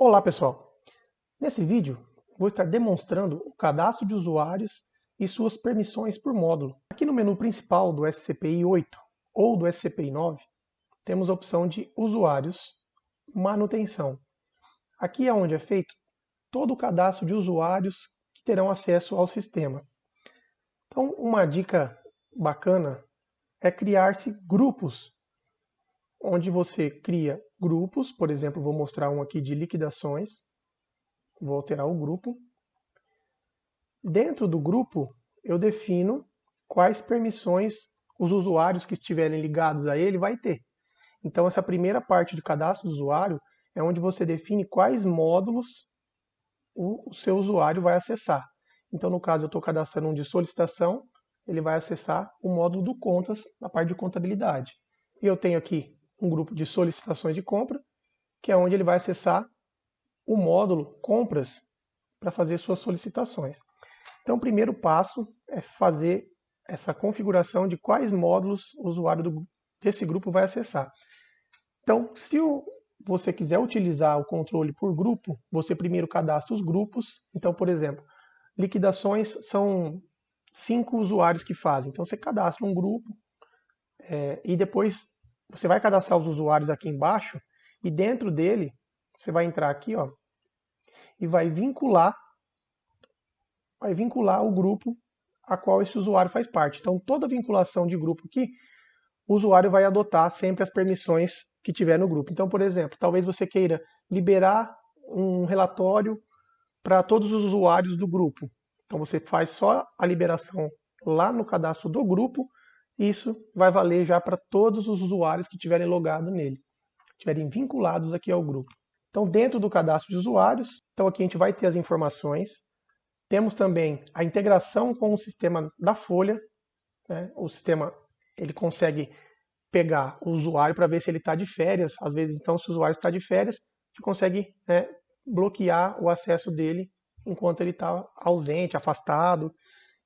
Olá pessoal, nesse vídeo vou estar demonstrando o cadastro de usuários e suas permissões por módulo. Aqui no menu principal do SCPI 8 ou do SCPI 9 temos a opção de usuários, manutenção. Aqui é onde é feito todo o cadastro de usuários que terão acesso ao sistema. Então uma dica bacana é criar-se grupos, onde você cria grupos, por exemplo, vou mostrar um aqui de liquidações. Vou alterar o grupo. Dentro do grupo, eu defino quais permissões os usuários que estiverem ligados a ele vai ter. Então, essa primeira parte do cadastro do usuário é onde você define quais módulos o seu usuário vai acessar. Então, no caso, eu estou cadastrando um de solicitação, ele vai acessar o módulo do contas, na parte de contabilidade. E eu tenho aqui um grupo de solicitações de compra, que é onde ele vai acessar o módulo compras para fazer suas solicitações. Então, o primeiro passo é fazer essa configuração de quais módulos o usuário desse grupo vai acessar. Então, se você quiser utilizar o controle por grupo, você primeiro cadastra os grupos. Então, por exemplo, liquidações são 5 usuários que fazem. Então, você cadastra um grupo e depois você vai cadastrar os usuários aqui embaixo e dentro dele você vai entrar aqui, ó, e vai vincular o grupo a qual esse usuário faz parte. Então, toda vinculação de grupo aqui, o usuário vai adotar sempre as permissões que tiver no grupo. Então, por exemplo, talvez você queira liberar um relatório para todos os usuários do grupo. Então, você faz só a liberação lá no cadastro do grupo, e isso vai valer já para todos os usuários que tiverem logado nele, tiverem vinculados aqui ao grupo. Então, dentro do cadastro de usuários, então aqui a gente vai ter as informações. Temos também a integração com o sistema da Folha. Né? O sistema ele consegue pegar o usuário para ver se ele está de férias. Às vezes, então, se o usuário está de férias, você consegue bloquear o acesso dele enquanto ele está ausente, afastado,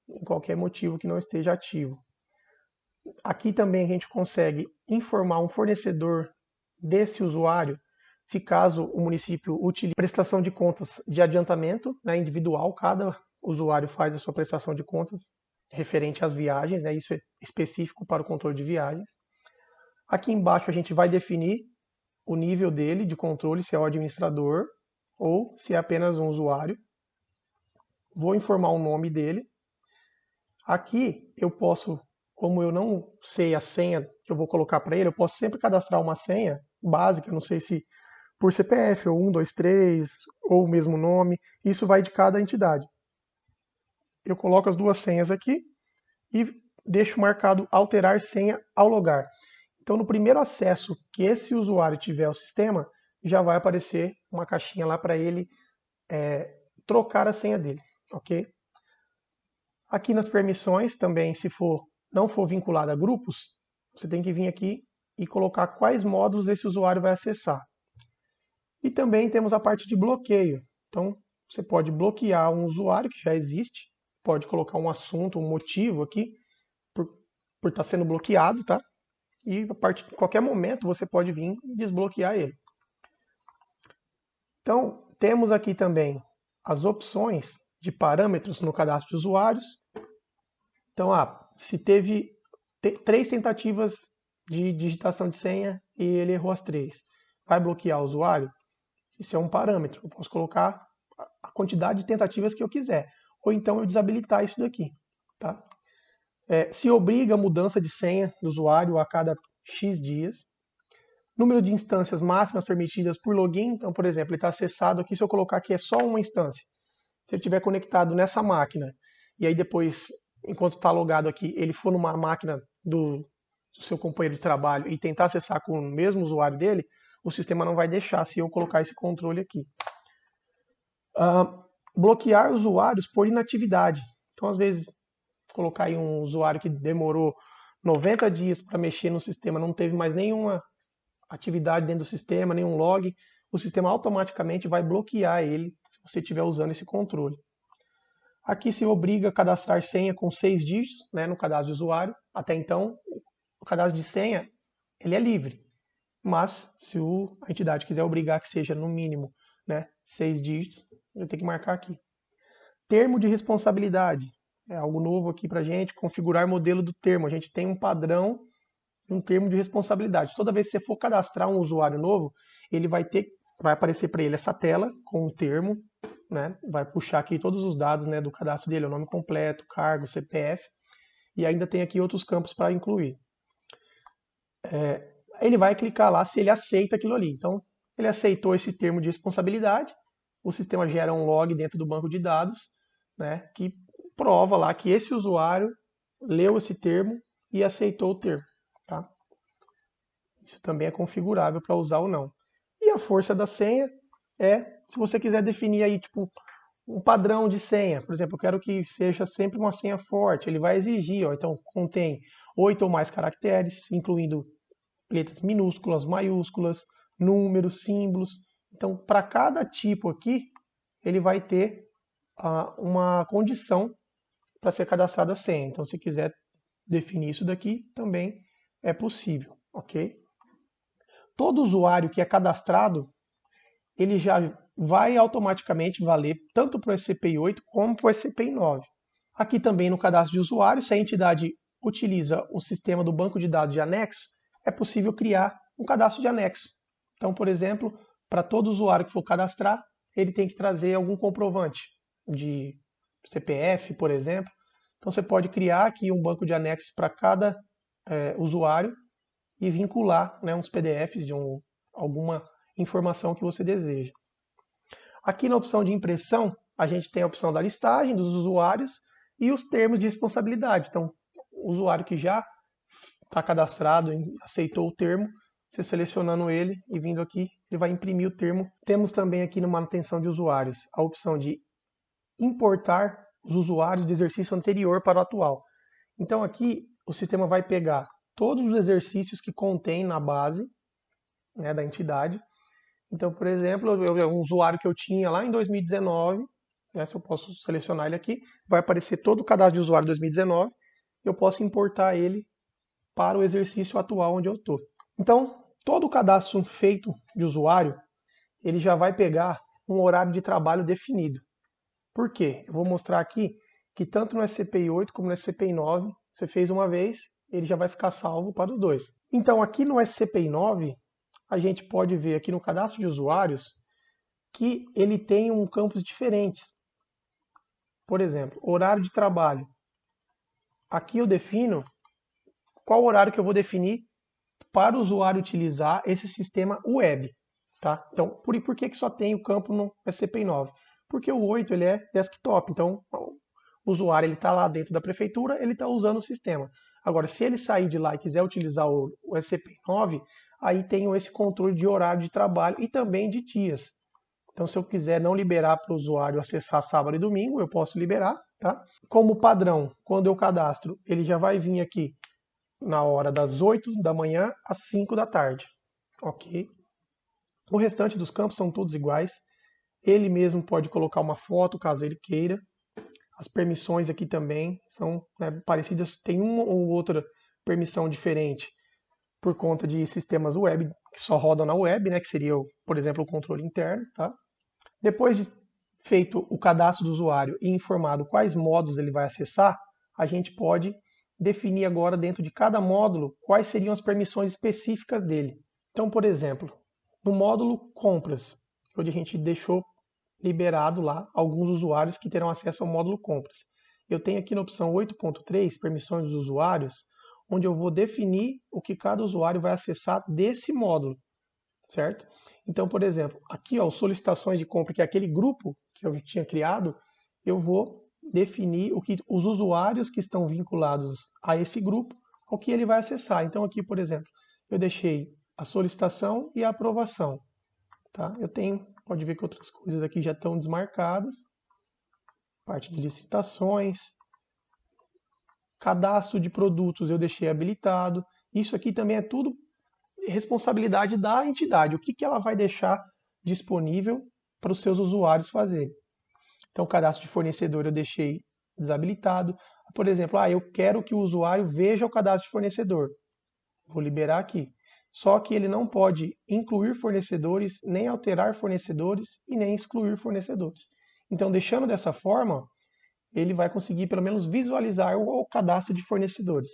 em qualquer motivo que não esteja ativo. Aqui também a gente consegue informar um fornecedor desse usuário, se caso o município utilize prestação de contas de adiantamento, né, individual, cada usuário faz a sua prestação de contas referente às viagens, né, isso é específico para o controle de viagens. Aqui embaixo a gente vai definir o nível dele de controle, se é o administrador ou se é apenas um usuário. Vou informar o nome dele. Aqui eu posso, como eu não sei a senha que eu vou colocar para ele, eu posso sempre cadastrar uma senha básica, não sei se por CPF, ou 1, 2, 3, ou o mesmo nome, isso vai de cada entidade. Eu coloco as duas senhas aqui e deixo marcado alterar senha ao logar. Então, no primeiro acesso que esse usuário tiver ao sistema, já vai aparecer uma caixinha lá para ele trocar a senha dele, ok? Aqui nas permissões também, se não for vinculado a grupos, você tem que vir aqui e colocar quais módulos esse usuário vai acessar. E também temos a parte de bloqueio. Então, você pode bloquear um usuário que já existe, pode colocar um assunto, um motivo aqui, por estar sendo bloqueado, tá? E a partir de qualquer momento você pode vir e desbloquear ele. Então, temos aqui também as opções de parâmetros no cadastro de usuários. Então, se teve 3 tentativas de digitação de senha e ele errou as 3, vai bloquear o usuário? Isso é um parâmetro. Eu posso colocar a quantidade de tentativas que eu quiser. Ou então eu desabilitar isso daqui. Tá? Se obriga a mudança de senha do usuário a cada X dias. Número de instâncias máximas permitidas por login. Então, por exemplo, ele está acessado aqui. Se eu colocar que é só uma instância. Se ele estiver conectado nessa máquina, e aí depois, enquanto está logado aqui, ele for numa máquina do seu companheiro de trabalho e tentar acessar com o mesmo usuário dele, o sistema não vai deixar se eu colocar esse controle aqui. Bloquear usuários por inatividade. Então, às vezes, colocar aí um usuário que demorou 90 dias para mexer no sistema, não teve mais nenhuma atividade dentro do sistema, nenhum log, o sistema automaticamente vai bloquear ele se você estiver usando esse controle. Aqui se obriga a cadastrar senha com 6 dígitos, né, no cadastro de usuário. Até então, o cadastro de senha ele é livre. Mas, se a entidade quiser obrigar que seja no mínimo né? 6 dígitos, eu tenho que marcar aqui. Termo de responsabilidade, é algo novo aqui para a gente, configurar modelo do termo. A gente tem um padrão, um termo de responsabilidade. Toda vez que você for cadastrar um usuário novo, ele vai aparecer para ele essa tela com um termo, né? Vai puxar aqui todos os dados, né, do cadastro dele, o nome completo, cargo, CPF, e ainda tem aqui outros campos para incluir. Ele vai clicar lá se ele aceita aquilo ali. Então, ele aceitou esse termo de responsabilidade, o sistema gera um log dentro do banco de dados, né, que prova lá que esse usuário leu esse termo e aceitou o termo. Tá? Isso também é configurável para usar ou não. E a força da senha é, se você quiser definir aí tipo um padrão de senha, por exemplo, eu quero que seja sempre uma senha forte, ele vai exigir, ó, então contém 8 ou mais caracteres, incluindo letras minúsculas, maiúsculas, números, símbolos. Então, para cada tipo aqui, ele vai ter uma condição para ser cadastrada a senha. Então, se quiser definir isso daqui, também é possível, ok? Todo usuário que é cadastrado, ele já vai automaticamente valer tanto para o SCPI-8 como para o SCPI-9. Aqui também no cadastro de usuário, se a entidade utiliza o sistema do banco de dados de anexo, é possível criar um cadastro de anexo. Então, por exemplo, para todo usuário que for cadastrar, ele tem que trazer algum comprovante de CPF, por exemplo. Então, você pode criar aqui um banco de anexos para cada usuário e vincular, né, uns PDFs de alguma informação que você deseja. Aqui na opção de impressão, a gente tem a opção da listagem dos usuários e os termos de responsabilidade. Então, o usuário que já está cadastrado, aceitou o termo, você selecionando ele e vindo aqui, ele vai imprimir o termo. Temos também aqui no manutenção de usuários a opção de importar os usuários do exercício anterior para o atual. Então aqui o sistema vai pegar todos os exercícios que contém na base, né, da entidade. Então, por exemplo, um usuário que eu tinha lá em 2019, né, se eu posso selecionar ele aqui, vai aparecer todo o cadastro de usuário de 2019, eu posso importar ele para o exercício atual onde eu estou. Então, todo o cadastro feito de usuário, ele já vai pegar um horário de trabalho definido. Por quê? Eu vou mostrar aqui que tanto no SCPI-8 como no SCPI-9, você fez uma vez, ele já vai ficar salvo para os dois. Então, aqui no SCPI-9, a gente pode ver aqui no cadastro de usuários que ele tem campos diferentes. Por exemplo, horário de trabalho. Aqui eu defino qual horário que eu vou definir para o usuário utilizar esse sistema web. Tá? Então, por que só tem o campo no SCPI-9? Porque o 8 ele é desktop, então o usuário está lá dentro da prefeitura, ele está usando o sistema. Agora, se ele sair de lá e quiser utilizar o SCPI-9, aí tem esse controle de horário de trabalho e também de dias. Então, se eu quiser não liberar para o usuário acessar sábado e domingo, eu posso liberar. Tá? Como padrão, quando eu cadastro, ele já vai vir aqui na hora das 8 da manhã às 5 da tarde. Ok? O restante dos campos são todos iguais. Ele mesmo pode colocar uma foto, caso ele queira. As permissões aqui também são, né, parecidas. Tem uma ou outra permissão diferente por conta de sistemas web que só rodam na web, né, que seria, por exemplo, o controle interno. Tá? Depois de feito o cadastro do usuário e informado quais módulos ele vai acessar, a gente pode definir agora dentro de cada módulo quais seriam as permissões específicas dele. Então, por exemplo, no módulo compras, onde a gente deixou liberado lá alguns usuários que terão acesso ao módulo compras. Eu tenho aqui na opção 8.3, permissões dos usuários, onde eu vou definir o que cada usuário vai acessar desse módulo, certo? Então, por exemplo, aqui, ó, solicitações de compra, que é aquele grupo que eu tinha criado, eu vou definir os usuários que estão vinculados a esse grupo, o que ele vai acessar. Então, aqui, por exemplo, eu deixei a solicitação e a aprovação. Tá? Eu tenho, pode ver que outras coisas aqui já estão desmarcadas. Parte de licitações. Cadastro de produtos eu deixei habilitado. Isso aqui também é tudo responsabilidade da entidade. O que ela vai deixar disponível para os seus usuários fazerem. Então, o cadastro de fornecedor eu deixei desabilitado. Por exemplo, eu quero que o usuário veja o cadastro de fornecedor. Vou liberar aqui. só que ele não pode incluir fornecedores, nem alterar fornecedores e nem excluir fornecedores. Então, deixando dessa forma, ele vai conseguir pelo menos visualizar o cadastro de fornecedores.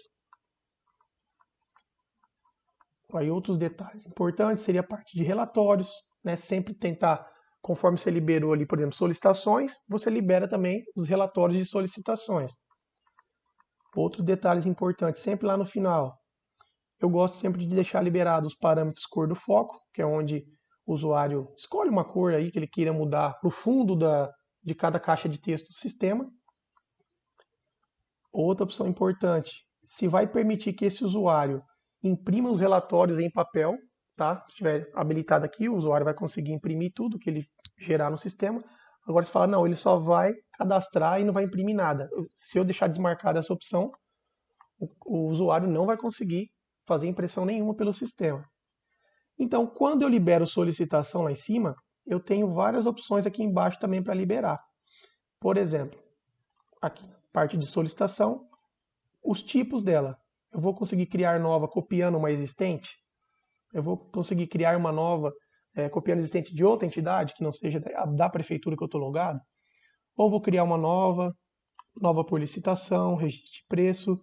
Aí outros detalhes importantes seria a parte de relatórios, né? Sempre tentar, conforme você liberou ali, por exemplo, solicitações, você libera também os relatórios de solicitações. Outros detalhes importantes, sempre lá no final, eu gosto sempre de deixar liberados os parâmetros cor do foco, que é onde o usuário escolhe uma cor aí que ele queira mudar para o fundo de cada caixa de texto do sistema. Outra opção importante, se vai permitir que esse usuário imprima os relatórios em papel, tá? Se estiver habilitado aqui, o usuário vai conseguir imprimir tudo que ele gerar no sistema. Agora você fala, não, ele só vai cadastrar e não vai imprimir nada. Se eu deixar desmarcada essa opção, o usuário não vai conseguir fazer impressão nenhuma pelo sistema. Então, quando eu libero solicitação lá em cima, eu tenho várias opções aqui embaixo também para liberar. Por exemplo, aqui na parte de solicitação, os tipos dela. Eu vou conseguir criar nova copiando uma existente? Eu vou conseguir criar uma nova copiando existente de outra entidade, que não seja da prefeitura que eu estou logado? Ou vou criar uma nova por licitação, registro de preço?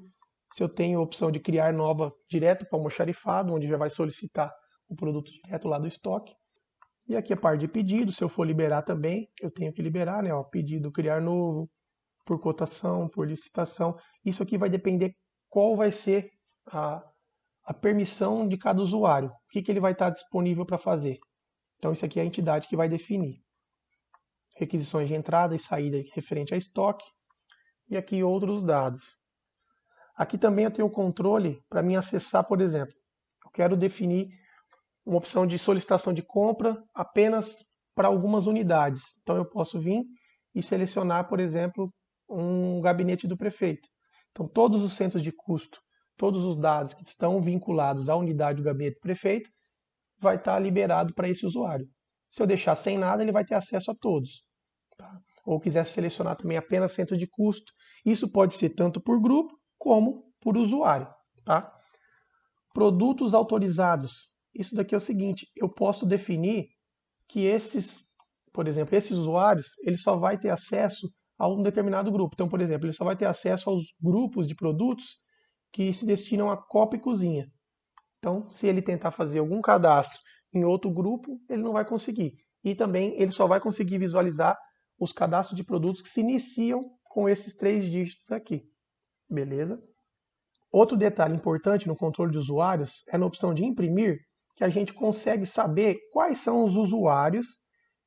Se eu tenho a opção de criar nova direto para o almoxarifado, onde já vai solicitar o produto direto lá do estoque. E aqui a parte de pedido, se eu for liberar também, eu tenho que liberar, né? Ó, pedido criar novo, por cotação, por licitação. Isso aqui vai depender qual vai ser a permissão de cada usuário, o que ele vai estar disponível para fazer. Então isso aqui é a entidade que vai definir. Requisições de entrada e saída referente a estoque. E aqui outros dados. Aqui também eu tenho o controle para mim acessar, por exemplo, eu quero definir uma opção de solicitação de compra apenas para algumas unidades. Então eu posso vir e selecionar, por exemplo, um gabinete do prefeito. Então todos os centros de custo, todos os dados que estão vinculados à unidade do gabinete do prefeito, vai estar liberado para esse usuário. Se eu deixar sem nada, ele vai ter acesso a todos. Tá? Ou quiser selecionar também apenas centro de custo, isso pode ser tanto por grupo como por usuário. Tá? Produtos autorizados. Isso daqui é o seguinte, eu posso definir que esses, por exemplo, esses usuários, ele só vai ter acesso a um determinado grupo. Então, por exemplo, ele só vai ter acesso aos grupos de produtos que se destinam a copa e cozinha. Então, se ele tentar fazer algum cadastro em outro grupo, ele não vai conseguir. E também ele só vai conseguir visualizar os cadastros de produtos que se iniciam com esses 3 dígitos aqui. Beleza? Outro detalhe importante no controle de usuários é na opção de imprimir, que a gente consegue saber quais são os usuários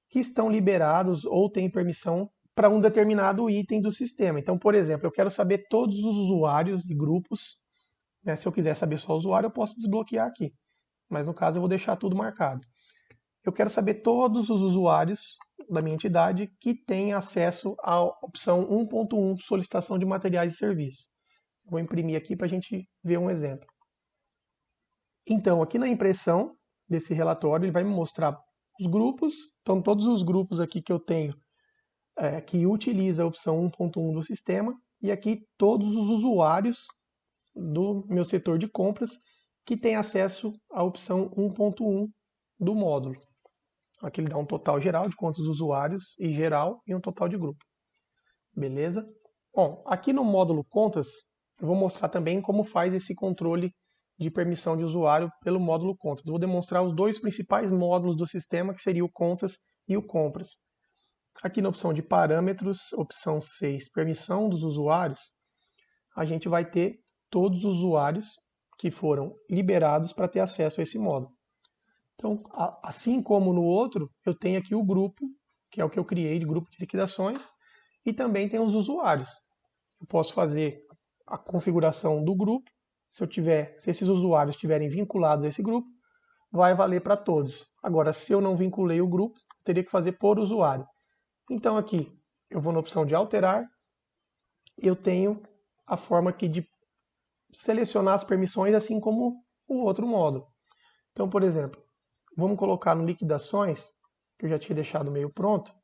que estão liberados ou têm permissão para um determinado item do sistema. Então, por exemplo, eu quero saber todos os usuários e grupos. Né? Se eu quiser saber só o usuário, eu posso desbloquear aqui. Mas no caso eu vou deixar tudo marcado. Eu quero saber todos os usuários da minha entidade que têm acesso à opção 1.1, solicitação de materiais e serviços. Vou imprimir aqui para a gente ver um exemplo. Então, aqui na impressão desse relatório, ele vai me mostrar os grupos. Então, todos os grupos aqui que eu tenho que utiliza a opção 1.1 do sistema. E aqui todos os usuários do meu setor de compras que tem acesso à opção 1.1 do módulo. Aqui ele dá um total geral de quantos usuários e geral e um total de grupo. Beleza? Bom, aqui no módulo contas, eu vou mostrar também como faz esse controle de permissão de usuário pelo módulo contas. Eu vou demonstrar os 2 principais módulos do sistema, que seria o contas e o compras. Aqui na opção de parâmetros, opção 6, permissão dos usuários, a gente vai ter todos os usuários que foram liberados para ter acesso a esse módulo. Então, assim como no outro, eu tenho aqui o grupo, que é o que eu criei de grupo de liquidações, e também tem os usuários. Eu posso fazer a configuração do grupo, se esses usuários estiverem vinculados a esse grupo, vai valer para todos. Agora, se eu não vinculei o grupo, eu teria que fazer por usuário. Então aqui, eu vou na opção de alterar, eu tenho a forma aqui de selecionar as permissões, assim como o outro módulo. Então, por exemplo, vamos colocar no liquidações, que eu já tinha deixado meio pronto.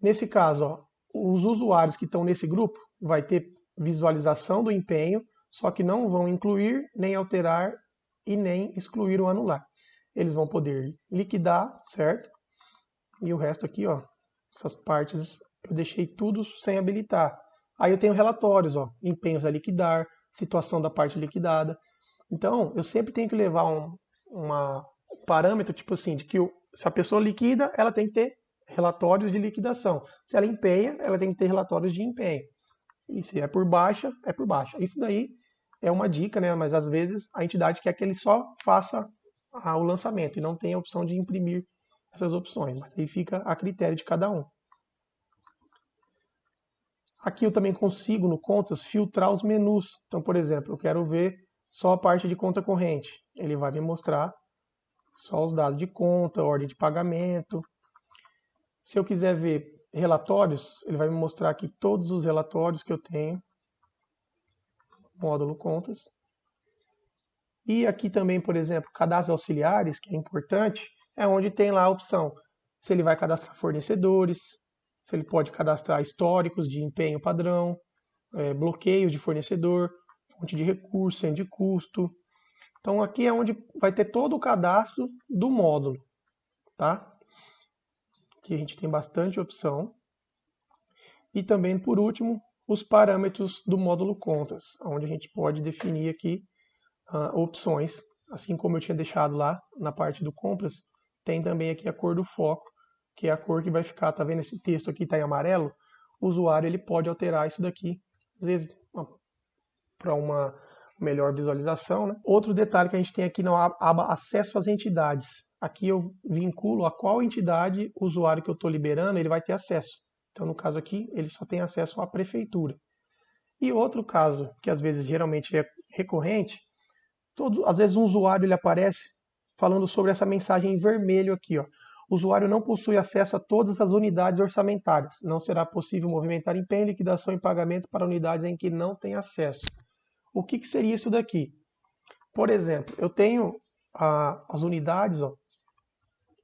Nesse caso, ó, os usuários que estão nesse grupo vai ter visualização do empenho, só que não vão incluir nem alterar e nem excluir ou anular. Eles vão poder liquidar, certo? E o resto aqui, ó, essas partes eu deixei tudo sem habilitar. Aí eu tenho relatórios, ó, empenhos a liquidar, situação da parte liquidada. Então, eu sempre tenho que levar um parâmetro, tipo assim, de que se a pessoa liquida, ela tem que ter relatórios de liquidação. Se ela empenha, ela tem que ter relatórios de empenho. E se é por baixa, é por baixa. Isso daí é uma dica, né? Mas às vezes a entidade quer que ele só faça o lançamento e não tem a opção de imprimir essas opções. Mas aí fica a critério de cada um. Aqui eu também consigo, no Contas, filtrar os menus. Então, por exemplo, eu quero ver só a parte de conta corrente. Ele vai me mostrar só os dados de conta, ordem de pagamento. Se eu quiser ver relatórios, ele vai me mostrar aqui todos os relatórios que eu tenho, módulo contas. E aqui também, por exemplo, cadastros auxiliares, que é importante, é onde tem lá a opção se ele vai cadastrar fornecedores, se ele pode cadastrar históricos de empenho padrão, bloqueio de fornecedor, fonte de recurso, centro de custo. Então aqui é onde vai ter todo o cadastro do módulo, tá? Aqui a gente tem bastante opção. E também, por último, os parâmetros do módulo contas, onde a gente pode definir aqui opções. Assim como eu tinha deixado lá na parte do compras, tem também aqui a cor do foco, que é a cor que vai ficar, tá vendo esse texto aqui está em amarelo? O usuário ele pode alterar isso daqui, às vezes para uma melhor visualização, né? Outro detalhe que a gente tem aqui na aba acesso às entidades. Aqui eu vinculo a qual entidade o usuário que eu estou liberando ele vai ter acesso. Então, no caso aqui, ele só tem acesso à prefeitura. E outro caso, que às vezes geralmente é recorrente, às vezes um usuário ele aparece falando sobre essa mensagem em vermelho aqui, ó. O usuário não possui acesso a todas as unidades orçamentárias. Não será possível movimentar empenho, liquidação e pagamento para unidades em que não tem acesso. O que seria isso daqui? Por exemplo, eu tenho as unidades, ó,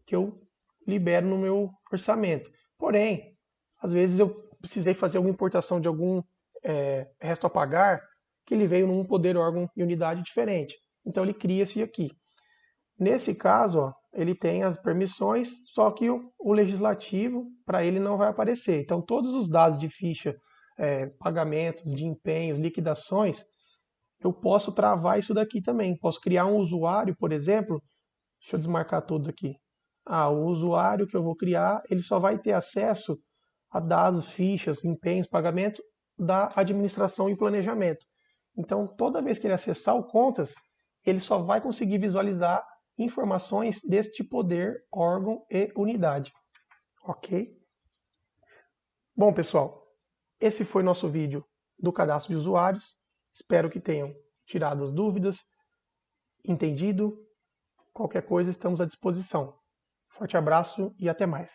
que eu libero no meu orçamento. Porém, às vezes eu precisei fazer alguma importação de algum resto a pagar que ele veio num poder, órgão e unidade diferente. Então ele cria-se aqui. Nesse caso, ó, ele tem as permissões, só que o legislativo, para ele, não vai aparecer. Então todos os dados de ficha, pagamentos, de empenhos, liquidações, eu posso travar isso daqui também. Posso criar um usuário, por exemplo, deixa eu desmarcar todos aqui. O usuário que eu vou criar, ele só vai ter acesso a dados, fichas, empenhos, pagamentos da administração e planejamento. Então, toda vez que ele acessar o Contas, ele só vai conseguir visualizar informações deste poder, órgão e unidade. Ok? Bom, pessoal, esse foi nosso vídeo do cadastro de usuários. Espero que tenham tirado as dúvidas, entendido. Qualquer coisa, estamos à disposição. Forte abraço e até mais.